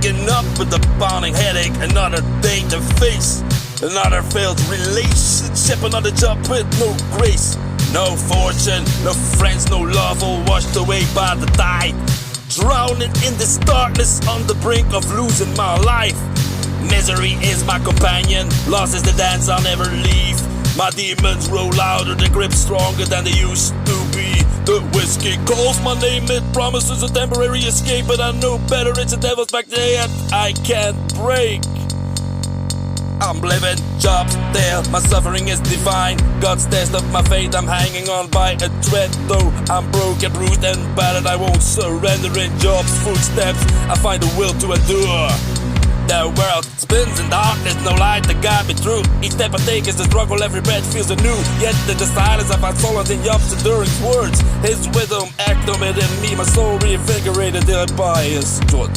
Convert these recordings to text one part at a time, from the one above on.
waking up with a pounding headache, another day to face, another failed relationship, another job with no grace. No fortune, no friends, no love, all washed away by the tide. Drowning in this darkness on the brink of losing my life. Misery is my companion, loss is the dance I'll never leave. My demons roll louder, the grip stronger than they used to be. The whiskey calls my name, it promises a temporary escape, but I know better, it's a devil's back there and I can't break. I'm living, jobs there, my suffering is divine. God's test of my fate, I'm hanging on by a thread. Though I'm broken, bruised and battered, I won't surrender in job's footsteps. I find the will to endure. The world spins in darkness, no light to guide me through. Each step I take is a struggle, every breath feels anew. Yet in the silence I find solace in Job's enduring words. His wisdom echoed in me, my soul reinvigorated by his truth.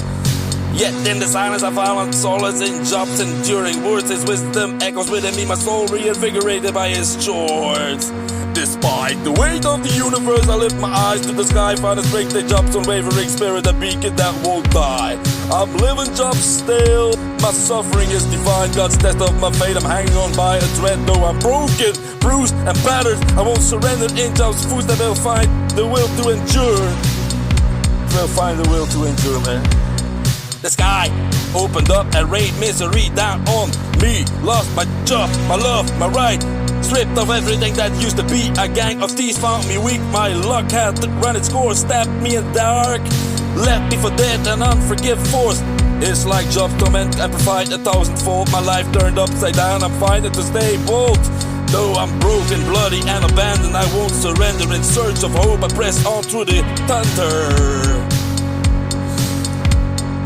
Yet in the silence I found solace in Job's enduring words. His wisdom echoes within me, my soul reinvigorated by his chords. Despite the weight of the universe, I lift my eyes to the sky, find a strength in Job's unwavering spirit, a beacon that won't die. I'm living Job's still, my suffering is divine. God's test of my fate, I'm hanging on by a thread. Though I'm broken, bruised and battered, I won't surrender in Job's footsteps. They'll find the will to endure. They'll find the will to endure, man. The sky opened up and rained misery down on me. Lost my job, my love, my right, stripped of everything that used to be. A gang of thieves found me weak, my luck had run its course, stabbed me in the dark, left me for dead and unforgiven force. It's like Job's torment amplified 1,000-fold. My life turned upside down, I'm fighting to stay bold. Though I'm broken, bloody and abandoned, I won't surrender. In search of hope, I press on through the thunder.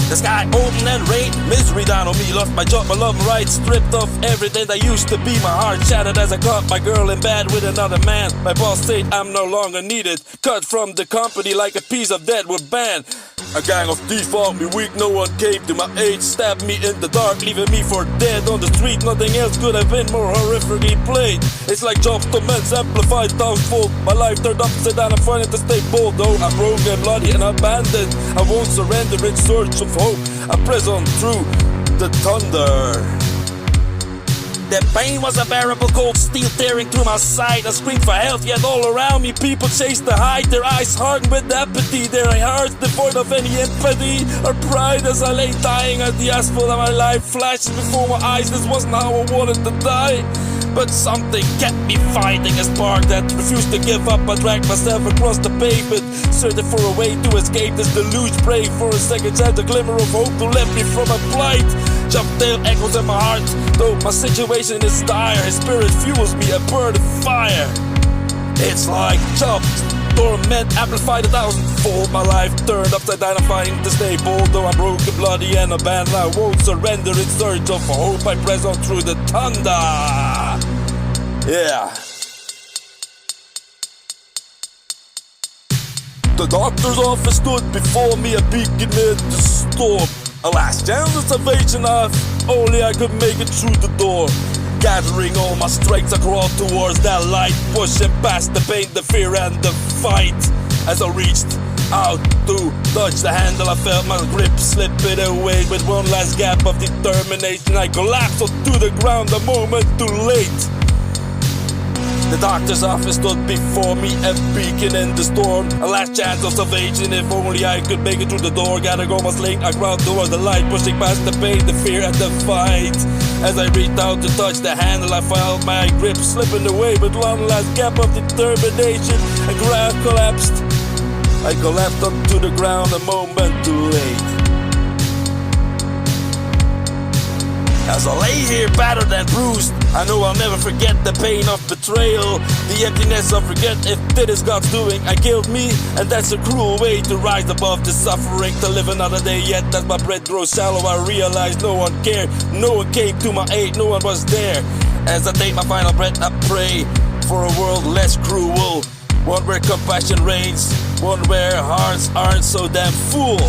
The sky opened and rained misery down on me. Lost my job, my love, my rights, stripped of everything that used to be. My heart shattered as I caught my girl in bed with another man. My boss said I'm no longer needed, cut from the company like a piece of dead wood band. A gang of thieves found me weak, no one came to my aid, stabbed me in the dark, leaving me for dead on the street. Nothing else could have been more horrifically played. It's like Job's torments amplified 1,000-fold. My life turned upside down, I'm fighting to stay bold. Though I'm broken, bloody and abandoned, I won't surrender in search of hope. I press on through the thunder. The pain was unbearable, cold steel tearing through my side. I screamed for help, yet all around me people chased to hide. Their eyes hardened with apathy, their hearts devoid of any empathy or pride. As I lay dying at the asphalt of my life flashes before my eyes. This wasn't how I wanted to die, but something kept me fighting, a spark that refused to give up. I dragged myself across the pavement, searching for a way to escape this deluge, praying for a second chance, a glimmer of hope to lift me from my plight. Job's tale echoes in my heart, though my situation is dire. His spirit fuels me, a burning fire. It's like Job's torment amplified 1,000-fold. My life turned upside down, I'm fighting to stay bold. Though I'm broken, bloody and abandoned, I won't surrender in search of hope. I press on through the thunder. Yeah. The doctor's office stood before me, a beacon in the storm. A last chance of salvation, if only I could make it through the door. Gathering all my strength, I crawled towards that light, pushing past the pain, the fear and the fight. As I reached out to touch the handle, I felt my grip slipping away. With one last gap of determination, I collapsed onto the ground a moment too late. The doctor's office stood before me, a beacon in the storm. A last chance of salvation, if only I could make it through the door. Gotta go my sling, I crawled towards the light, pushing past the pain, the fear and the fight. As I reached out to touch the handle, I felt my grip slipping away. With one last gap of determination, a ground collapsed. I collapsed onto the ground a moment too late. As I lay here battered and bruised, I know I'll never forget the pain of betrayal, the emptiness of regret. If it is God's doing, I killed me, and that's a cruel way to rise above the suffering, to live another day. Yet as my breath grows shallow, I realize no one cared, no one came to my aid, no one was there. As I take my final breath, I pray for a world less cruel, one where compassion reigns, one where hearts aren't so damn full.